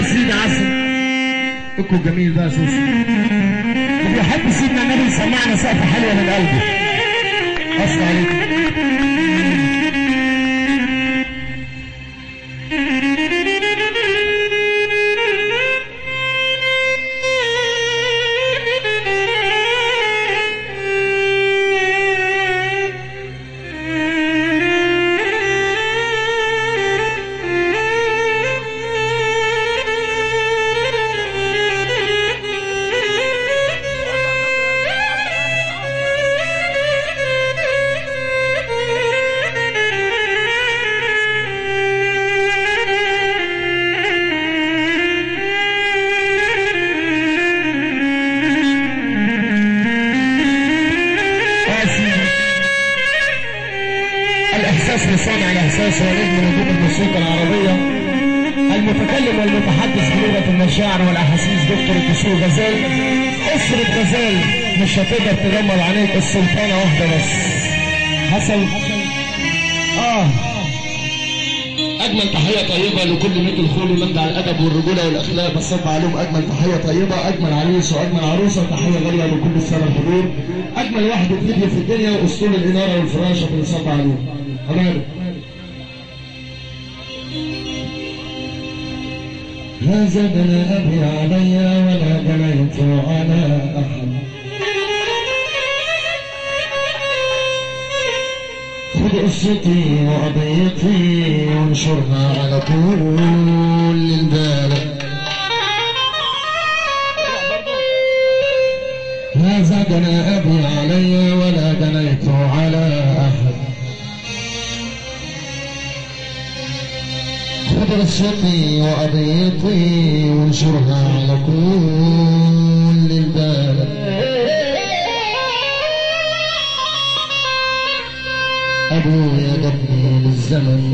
سيدي عسل اكو جميل بقى سوسو وبيحب سيدنا النبي يسمعنا سقفه حلوه من قلبه. اصل عليكم لصانع الاحساس ونجم نجوم الموسيقى العربيه المتكلم والمتحدث بلغه المشاعر والاحاسيس دكتور الدسوق غزال. اسره غزال مش هتقدر تجمل عليك السلطانه واحده بس. حصل اجمل تحيه طيبه لكل ميت الخول ومنبع الادب والرجوله والاخلاق بصب عليهم اجمل تحيه طيبه. اجمل عريس واجمل عروسه تحيه غاليه لكل الساده الحضور. اجمل واحده فيديو في الدنيا واسطول الاناره والفراشه بنصب عليهم. أمانه لا زاد أبي علي ولا بنيت على أحد. خذ قصتي وقضيتي وانشرها على كل البلد. لا زاد أبي علي ولا بنيت على أحد. خذ قصتي وقضيتي وانشرها على كل البلد. أبويا جابني للزمن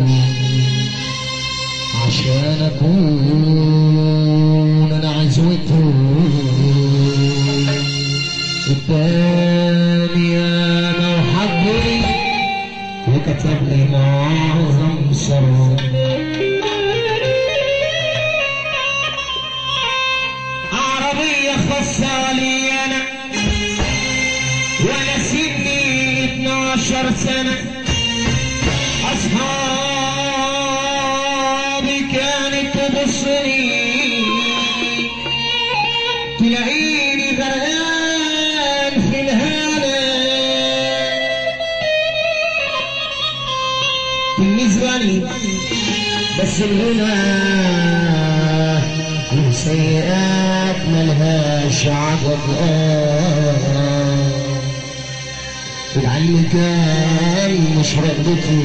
عشان أكون أنا عزوته. اداني أنا وحبني وكتب لي معظم سر. خاصة لي أنا وأنا سني 12 سنة. أصحابي كانت تبصني تلاقيني غرقان في الهنا. بالنسبة لي بس الغنى سيئات ملهاش عدد. لعلي كان مش رغبتي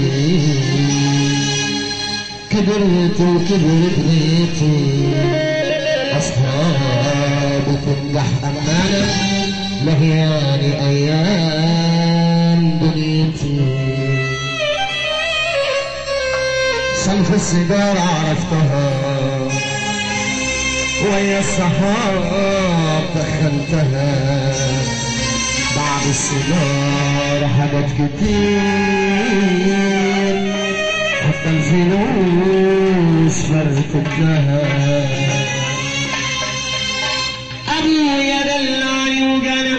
كبرت وكبرت بيتي. أصحابي تنجح أمانة لهياني أيام دنيتي. صنف السيجارة عرفتها ويا الصحاب دخلتها. بعد السيجار حاجات كتير حتى الفلوس فرقتها. ابويا دلعني وجنى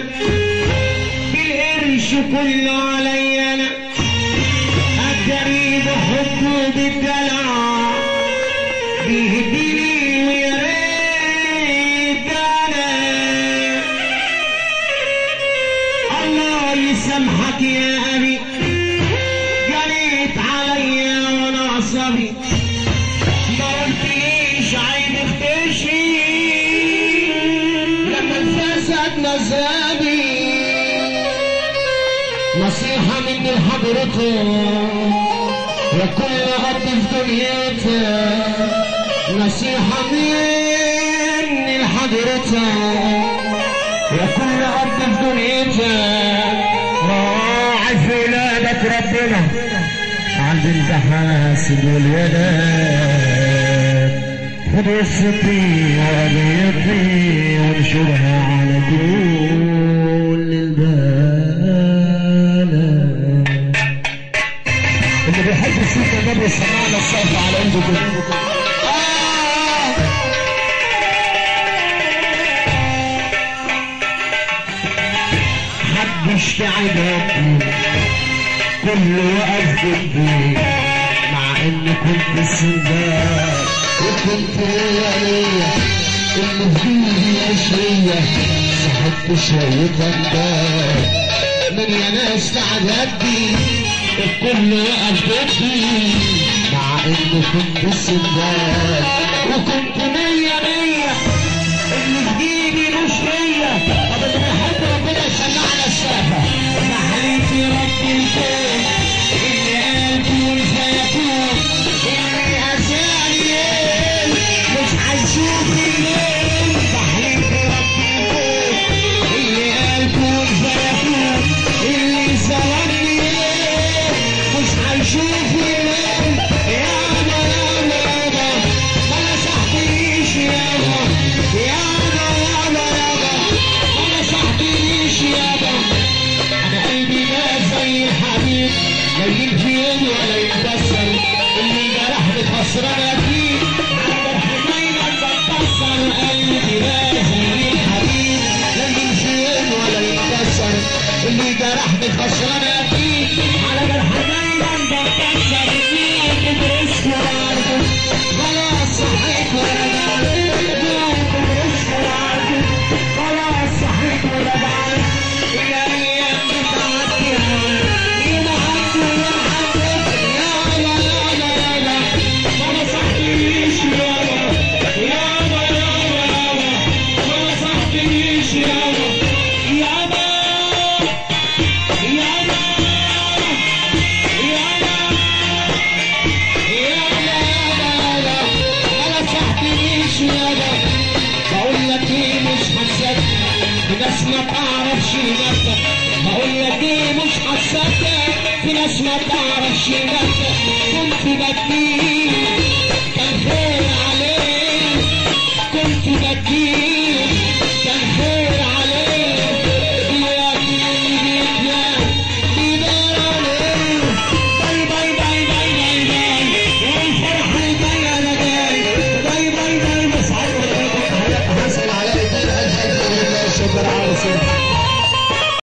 بالقرش كله عليا انا. الجريب حبه بالدلع بيهديني سامحك يا أبي. جريت عليا وأنا عصبي ما قلتليش عيب اختشي لما انفسد مذهبي. نصيحة مني لحضرتك يا كل أب في دنيتك. نصيحة مني لحضرتك يا كل أب في دنيتك. راعي في ولادك ربنا عند التحاسب والولاد. خذ قصتي وقضيتي وانشرها على كل البلد. اللي بيحب سيدنا النبي يسمعنا الصوت على ايده كده. عشت عذابي كله وقف ضدي مع اني كنت السندان وكنت ليا اللي فيه عشرية صحبت شوية انداد من يا ناس تعذبني الكل وقف ضدي مع اني كنت السندان وكنت مية اللي في جيبي مش ليا. طب اللي بيحب ربنا يسمعنا السقفة محليت ربي الكون اللي قال كون فيكون اللي أذاني مش هيشوف الليل. محليت ربي الكون اللي قال كون فيكون اللي ظلمني مش هيشوف الليل. يابا يابا يابا ما نصحتنيش يابا يابا يابا يابا ما نصحتنيش يابا. انا قلبي بقى زي الحبيب لا ينفيني ولا يتكسر اللي جرحني خسران اكيد على جرح دايما بتكسر. قلبي بقى زي الحبيب لا ينفيني ولا يتكسر اللي جرحني خسران اكيد على جرح دايما بتكسر. مين برزق وعرضه خلاص صحيت ورجعت مين برزق وعرضه خلاص صحيت ورجعت. الايام بتعدي مين عدوا وعدوا يابا يابا يابا ما نصحتنيش يابا يابا يابا يابا ما نصحتنيش يابا يابا يابا يابا يابا ما نصحتنيش يابا. بقول لك ايه مش هتصدق في ناس ما تعرفش نفسك. بقول لك ايه مش هتصدق في ناس ما تعرفش نفسك. كنت بديك كان خير عليك كنت بديك